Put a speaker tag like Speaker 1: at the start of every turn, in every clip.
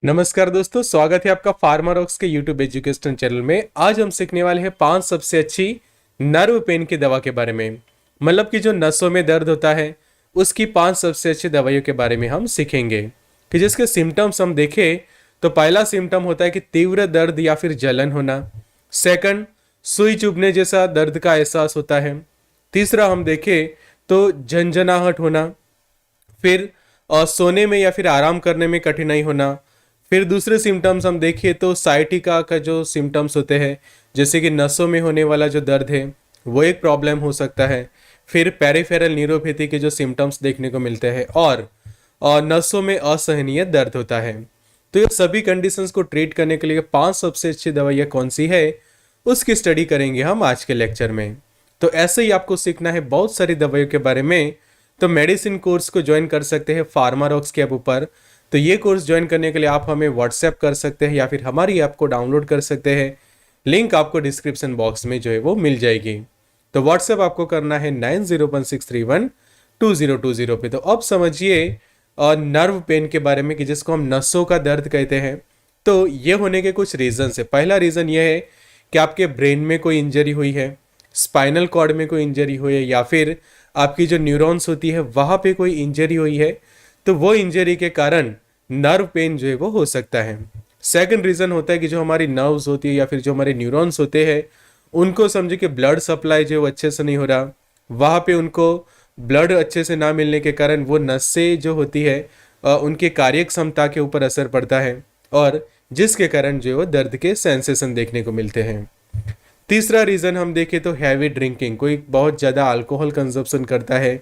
Speaker 1: नमस्कार दोस्तों, स्वागत है आपका फार्मारॉक्स के यूट्यूब एजुकेशन चैनल में। आज हम सीखने वाले हैं 5 सबसे अच्छी नर्व पेन की दवा के बारे में। मतलब कि जो नसों में दर्द होता है उसकी 5 सबसे अच्छी दवाइयों के बारे में हम सीखेंगे। कि जिसके सिम्टम्स हम देखें तो पहला सिम्टम होता है कि तीव्र दर्द या फिर जलन होना। सेकंड, सुई चुभने जैसा दर्द का एहसास होता है। तीसरा हम देखें तो झंझनाहट होना। फिर सोने में या फिर आराम करने में कठिनाई होना। फिर दूसरे सिम्टम्स हम देखिए तो साइटिका का जो सिम्टम्स होते हैं, जैसे कि नसों में होने वाला जो दर्द है वो एक प्रॉब्लम हो सकता है। फिर पेरिफेरल न्यूरोपैथी के जो सिम्टम्स देखने को मिलते हैं और नसों में असहनीय दर्द होता है। तो ये सभी कंडीशंस को ट्रीट करने के लिए 5 सबसे अच्छी दवाइयाँ कौन सी है उसकी स्टडी करेंगे हम आज के लेक्चर में। तो ऐसे ही आपको सीखना है बहुत सारी दवाइयों के बारे में, तो मेडिसिन कोर्स को ज्वाइन कर सकते हैं फार्मारॉक्स के ऐप ऊपर। तो ये कोर्स ज्वाइन करने के लिए आप हमें व्हाट्सएप कर सकते हैं या फिर हमारी ऐप को डाउनलोड कर सकते हैं। लिंक आपको डिस्क्रिप्शन बॉक्स में जो है वो मिल जाएगी। तो व्हाट्सएप आपको करना है 9016312020 पे। तो अब समझिए नर्व पेन के बारे में, कि जिसको हम नसों का दर्द कहते हैं। तो ये होने के कुछ रीजन है। पहला रीजन ये है कि आपके ब्रेन में कोई इंजरी हुई है, स्पाइनल कॉर्ड में कोई इंजरी हुई है, या फिर आपकी जो न्यूरॉन्स होती है वहाँ पे कोई इंजरी हुई है। तो वो इंजरी के कारण नर्व पेन जो है वो हो सकता है। सेकंड रीजन होता है कि जो हमारी नर्व्स होती है या फिर जो हमारे न्यूरॉन्स होते हैं उनको समझे कि ब्लड सप्लाई जो है वो अच्छे से नहीं हो रहा। वहाँ पे उनको ब्लड अच्छे से ना मिलने के कारण वो नसें जो होती है उनके कार्य क्षमता के ऊपर असर पड़ता है, और जिसके कारण जो है वो दर्द के सेंसेशन देखने को मिलते हैं। तीसरा रीजन हम देखें तो हैवी ड्रिंकिंग, कोई बहुत ज़्यादा अल्कोहल कंजप्शन करता है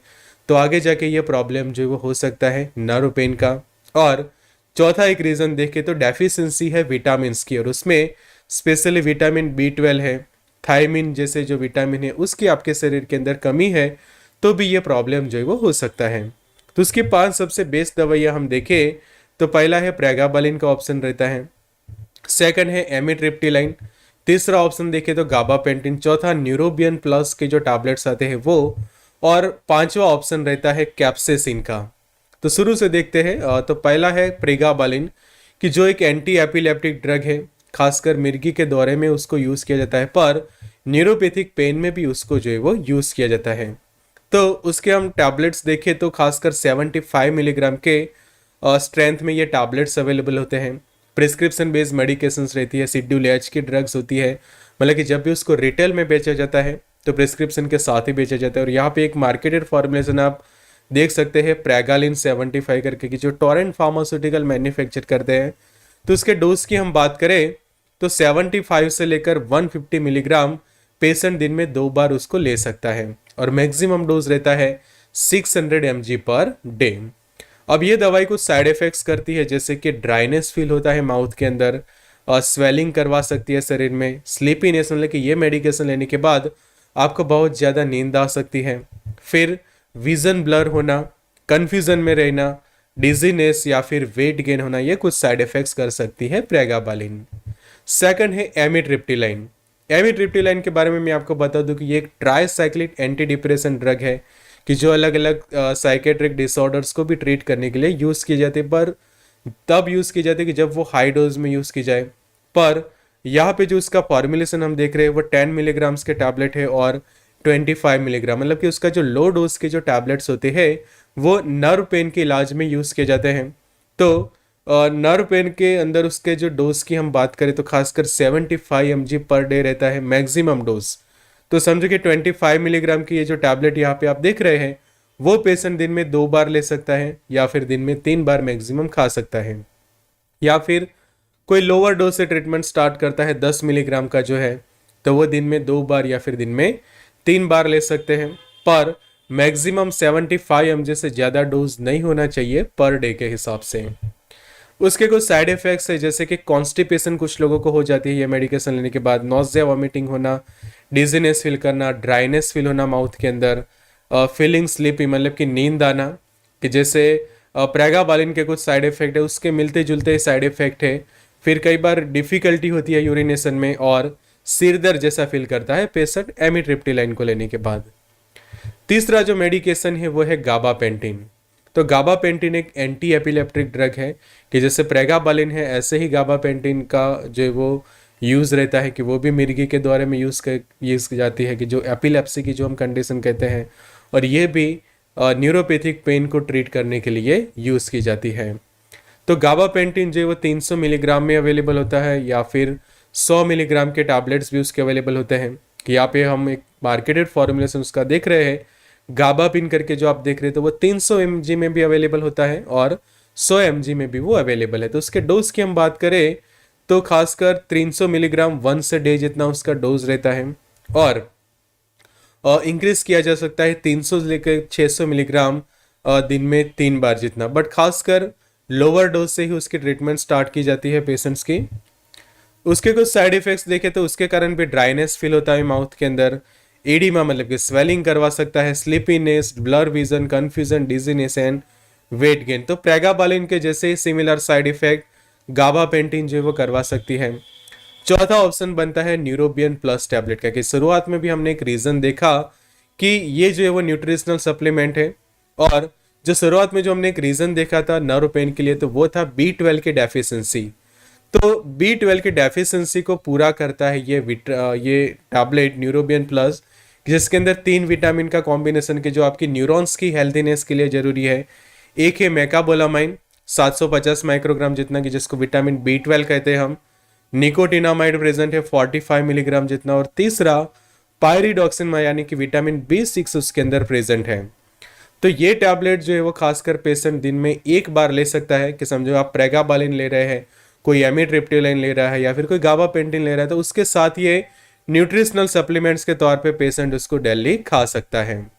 Speaker 1: तो आगे जाके ये प्रॉब्लम जो है वो हो सकता है नर्व पेन का। और चौथा एक रीज़न देखें तो डेफिशिएंसी है विटामिन की, और उसमें स्पेशली विटामिन B12 है, थायमिन जैसे जो विटामिन है उसकी आपके शरीर के अंदर कमी है तो भी ये प्रॉब्लम जो है वो हो सकता है। तो उसकी 5 सबसे बेस्ट दवाइयाँ हम देखें तो पहला है प्रेगाबालिन का ऑप्शन रहता है। सेकंड है एमिट्रिप्टिलाइन। तीसरा ऑप्शन देखें तो गाबापेंटिन। चौथा न्यूरोबियन प्लस के जो टैबलेट्स आते हैं वो। और पांचवा ऑप्शन रहता है कैप्सेसिन का। तो शुरू से देखते हैं। तो पहला है प्रेगाबालिन, कि जो एक एंटी एपिलेप्टिक ड्रग है, खासकर मिर्गी के दौरे में उसको यूज़ किया जाता है, पर न्यूरोपैथिक पेन में भी उसको जो है वो यूज़ किया जाता है। तो उसके हम टैबलेट्स देखें तो खासकर 75 मिलीग्राम के स्ट्रेंथ में ये टैबलेट्स अवेलेबल होते हैं। प्रिस्क्रिप्शन बेस्ड मेडिकेशंस रहती है, शेड्यूल एच की ड्रग्स होती है। मतलब कि जब भी उसको रिटेल में बेचा जाता है तो प्रिस्क्रिप्शन के साथ ही बेचा जाता है। और यहाँ पे एक मार्केटेड फॉर्मुलेशन आप देख सकते हैं प्रेगालिन 75 करके, कि जो टोरेंट फार्मास्यूटिकल मैन्युफैक्चर करते हैं। तो उसके डोज की हम बात करें तो 75 से लेकर 150 मिलीग्राम पेशेंट दिन में 2 बार उसको ले सकता है, और मैक्सिमम डोज रहता है 600 mg पर डे। अब ये दवाई कुछ साइड इफेक्ट्स करती है, जैसे कि ड्राइनेस फील होता है माउथ के अंदर, और स्वेलिंग करवा सकती है शरीर में, स्लीपीनेस, मतलब कि ये मेडिकेशन लेने के बाद आपको बहुत ज़्यादा नींद आ सकती है। फिर विजन ब्लर होना, कन्फ्यूजन में रहना, डिजीनेस या फिर वेट गेन होना, ये कुछ साइड इफेक्ट्स कर सकती है प्रेगाबालिन। सेकंड है एमिट्रिप्टिलाइन। एमिट्रिप्टिलाइन के बारे में मैं आपको बता दूं कि ये एक ट्राईसाइक्लिक एंटी डिप्रेशन ड्रग है, कि जो अलग अलग साइकेट्रिक डिसऑर्डर्स को भी ट्रीट करने के लिए यूज़ की जाती है, पर तब यूज़ की जाती है कि जब वो हाई डोज में यूज़ की जाए। पर यहाँ पे जो उसका फॉर्मुलेशन हम देख रहे हैं वो 10 मिलीग्राम्स के टैबलेट है और 25 मिलीग्राम, मतलब कि उसका जो लो डोज के जो टैबलेट्स होते हैं वो नर्व पेन के इलाज में यूज़ किए जाते हैं। तो नर्व पेन के अंदर उसके जो डोज की हम बात करें तो खासकर 75 mg पर डे रहता है मैक्सिमम डोज। तो समझो कि 25 मिलीग्राम की ये जो टैबलेट यहाँ पे आप देख रहे हैं वो पेशेंट दिन में 2 बार ले सकता है, या फिर दिन में 3 बार मैक्सिमम खा सकता है। या फिर कोई लोअर डोज से ट्रीटमेंट स्टार्ट करता है 10 मिलीग्राम का जो है, तो वो दिन में 2 बार या फिर दिन में 3 बार ले सकते हैं। पर मैक्सिमम 75 mg से ज़्यादा डोज नहीं होना चाहिए पर डे के हिसाब से। उसके कुछ साइड इफेक्ट्स है, जैसे कि कॉन्स्टिपेशन कुछ लोगों को हो जाती है ये मेडिकेशन लेने के बाद, नॉजिया वॉमिटिंग होना, डिजीनेस फील करना, ड्राइनेस फील होना माउथ के अंदर, फीलिंग स्लीपी, मतलब कि नींद आना, कि जैसे प्रेगाबालिन के कुछ साइड इफेक्ट है उसके मिलते जुलते साइड इफेक्ट है। फिर कई बार डिफिकल्टी होती है यूरिनेशन में, और सिर दर्द जैसा फील करता है पेशेंट एमिट्रिप्टिलाइन को लेने के बाद। तीसरा जो मेडिकेशन है वो है गाबापेंटिन। तो गाबापेंटिन एक एंटी एपिलेप्टिक ड्रग है कि जैसे प्रेगाबालिन है, ऐसे ही गाबापेंटिन का जो है वो यूज़ रहता है कि वो भी मिर्गी के द्वारा में यूज़ की जाती है कि जो एपिलेप्सी की जो हम कंडीशन कहते हैं, और ये भी न्यूरोपैथिक पेन को ट्रीट करने के लिए यूज़ की जाती है। तो गाबापेंटिन जो है वो 300 मिलीग्राम में अवेलेबल होता है या फिर 100 मिलीग्राम के टैबलेट्स भी उसके अवेलेबल होते हैं। कि यहाँ पे हम एक मार्केटेड फॉर्मुलेशन उसका देख रहे हैं, गाबापिन करके जो आप देख रहे हैं, तो वो 300 mg में भी अवेलेबल होता है और 100 mg में भी वो अवेलेबल है। तो उसके डोज की हम बात करें तो खासकर 300 मिलीग्राम वंस अ डे जितना उसका डोज रहता है, और इंक्रीज किया जा सकता है 300 से लेकर 600 मिलीग्राम दिन में 3 बार जितना, बट खासकर लोअर डोज से ही उसकी ट्रीटमेंट स्टार्ट की जाती है पेशेंट्स की। उसके कुछ साइड इफेक्ट्स देखें तो उसके कारण भी ड्राइनेस फील होता है माउथ के अंदर, एडिमा मतलब कि स्वेलिंग करवा सकता है, sleepiness, blur vision, confusion, dizziness and weight gain. तो प्रेगाबालिन के जैसे ही सिमिलर साइड इफेक्ट गाबापेंटिन जो है वो करवा सकती है। चौथा ऑप्शन बनता है न्यूरोबियन प्लस टैबलेट का, कि शुरुआत में भी हमने एक रीजन देखा कि ये जो है वो न्यूट्रिशनल सप्लीमेंट है, और जो शुरुआत में जो हमने एक रीजन देखा था नर्व पेन के लिए, तो वो था B12 की डेफिशिएंसी। तो B12 की डेफिशिएंसी को पूरा करता है ये टैबलेट न्यूरोबियन प्लस, जिसके अंदर 3 विटामिन का कॉम्बिनेशन के जो आपकी न्यूरॉन्स की हेल्थीनेस के लिए जरूरी है। एक है मेकाबोलामाइन 750 माइक्रोग्राम जितना, कि जिसको विटामिन B12 कहते हैं हम। निकोटिनामाइड प्रेजेंट है 45 मिलीग्राम जितना, और तीसरा पायरिडॉक्सिन यानी कि विटामिन B6 उसके अंदर प्रेजेंट है। तो ये टैबलेट जो है वो खासकर पेशेंट दिन में एक बार ले सकता है, कि समझो आप प्रेगाबालिन ले रहे हैं, कोई एमिट्रिप्टिलाइन ले रहा है या फिर कोई गाबापेंटिन ले रहा है, तो उसके साथ ये न्यूट्रिशनल सप्लीमेंट्स के तौर पे पेशेंट उसको डेली खा सकता है।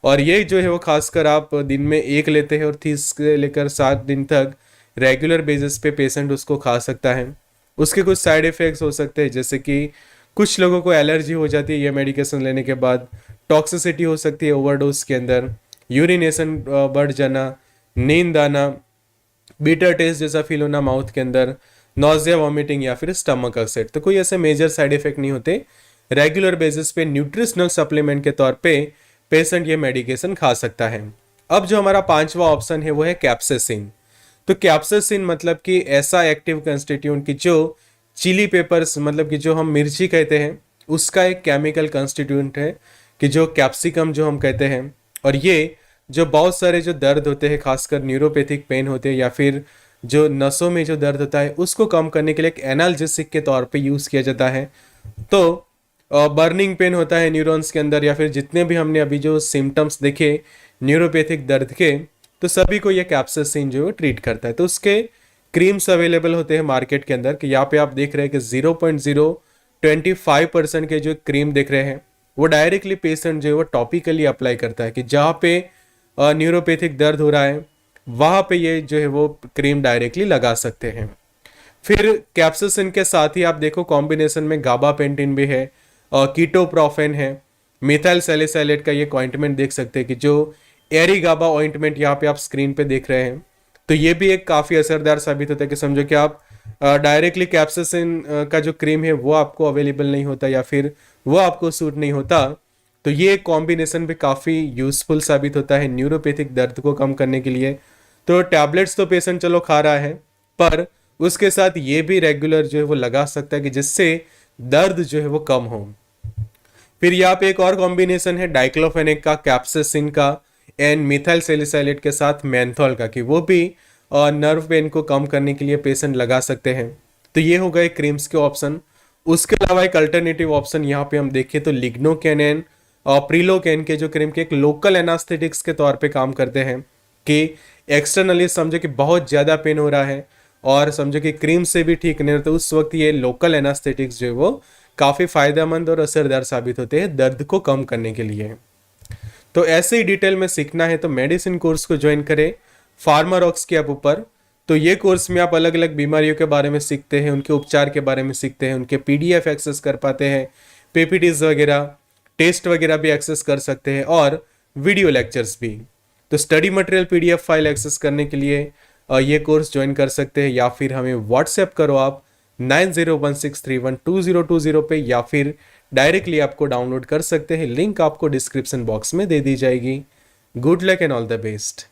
Speaker 1: और ये जो है वो खासकर आप दिन में एक लेते हैं और 30 से लेकर 7 दिन तक रेगुलर बेसिस पे पेशेंट उसको खा सकता है। उसके कुछ साइड इफेक्ट्स हो सकते हैं, जैसे कि कुछ लोगों को एलर्जी हो जाती है ये मेडिकेशन लेने के बाद, टॉक्सिसिटी हो सकती है ओवरडोज के अंदर, यूरिनेशन बढ़ जाना, नींद आना, बीटर टेस्ट जैसा फील होना माउथ के अंदर, नॉजिया, वॉमिटिंग या फिर स्टमक अपसेट। तो कोई ऐसे मेजर साइड इफेक्ट नहीं होते। रेगुलर बेसिस पे न्यूट्रिशनल सप्लीमेंट के तौर पे पेशेंट ये मेडिकेशन खा सकता है। अब जो हमारा 5वां ऑप्शन है वो है कैप्साइसिन। तो कैप्साइसिन मतलब कि ऐसा एक्टिव कंस्टिट्यूएंट कि जो चिली पेपर्स मतलब कि जो हम मिर्ची कहते हैं उसका एक केमिकल कंस्टिट्यूएंट है, कि जो कैप्सिकम जो हम कहते हैं। और ये जो बहुत सारे जो दर्द होते हैं, खासकर न्यूरोपैथिक पेन होते हैं या फिर जो नसों में जो दर्द होता है, उसको कम करने के लिए एक एनाल्जेसिक के तौर पे यूज़ किया जाता है। तो बर्निंग पेन होता है न्यूरॉन्स के अंदर, या फिर जितने भी हमने अभी जो सिम्टम्स देखे न्यूरोपैथिक दर्द के, तो सभी को ये कैप्साइसिन जो है ट्रीट करता है। तो उसके क्रीम्स अवेलेबल होते हैं मार्केट के अंदर, कि यहाँ पे आप देख रहे हैं कि 0.025% के जो क्रीम देख रहे हैं वो डायरेक्टली पेशेंट जो है वो टॉपिकली अप्लाई करता है, कि जहाँ पे न्यूरोपैथिक दर्द हो रहा है वहाँ पे ये जो है वो क्रीम डायरेक्टली लगा सकते हैं। फिर कैप्साइसिन के साथ ही आप देखो कॉम्बिनेशन में गाबापेंटिन भी है, कीटोप्रोफेन है, मिथाइल सैलिसाइलेट का ये ऑइंटमेंट देख सकते हैं, कि जो एरी गाबा ऑइंटमेंट यहाँ पे आप स्क्रीन पे देख रहे हैं, तो ये भी एक काफ़ी असरदार साबित होता है। कि समझो कि आप डायरेक्टली कैप्साइसिन का जो क्रीम है वो आपको अवेलेबल नहीं होता या फिर वो आपको सूट नहीं होता, तो ये कॉम्बिनेशन भी काफ़ी यूजफुल साबित होता है न्यूरोपैथिक दर्द को कम करने के लिए। तो टैबलेट्स तो पेशेंट चलो खा रहा है, पर उसके साथ ये भी रेगुलर जो है वो लगा सकता है, कि जिससे दर्द जो है वो कम हो। फिर यहाँ पे एक और कॉम्बिनेशन है डाइक्लोफेनेक का, कैप्साइसिन का एंड मिथाइल सैलिसाइलेट के साथ मेंथोल का, कि वो भी नर्व पेन को कम करने के लिए पेशेंट लगा सकते हैं। तो ये हो गए क्रीम्स के ऑप्शन। उसके अलावा एक अल्टरनेटिव ऑप्शन यहाँ पे हम देखें तो लिग्नोकेन एंड और प्रिलोकेन के जो क्रीम के एक लोकल एनास्थेटिक्स के तौर पे काम करते हैं, कि एक्सटर्नली समझो कि बहुत ज़्यादा पेन हो रहा है और समझो कि क्रीम से भी ठीक नहीं होता, उस वक्त ये लोकल एनास्थेटिक्स जो है वो काफ़ी फायदेमंद और असरदार साबित होते हैं दर्द को कम करने के लिए। तो ऐसे ही डिटेल में सीखना है तो मेडिसिन कोर्स को ज्वाइन करें फार्मारॉक्स के ऐप ऊपर। तो ये कोर्स में आप अलग अलग बीमारियों के बारे में सीखते हैं, उनके उपचार के बारे में सीखते हैं, उनके PDF एक्सेस कर पाते हैं, PPTs वगैरह, टेस्ट वगैरह भी एक्सेस कर सकते हैं और वीडियो लेक्चर्स भी। तो study material PDF file access करने के लिए ये कोर्स ज्वाइन कर सकते हैं, या फिर हमें व्हाट्सएप करो आप 9016312020 पे, या फिर डायरेक्टली आपको डाउनलोड कर सकते हैं। लिंक आपको डिस्क्रिप्शन बॉक्स में दे दी जाएगी। Good luck and all the best.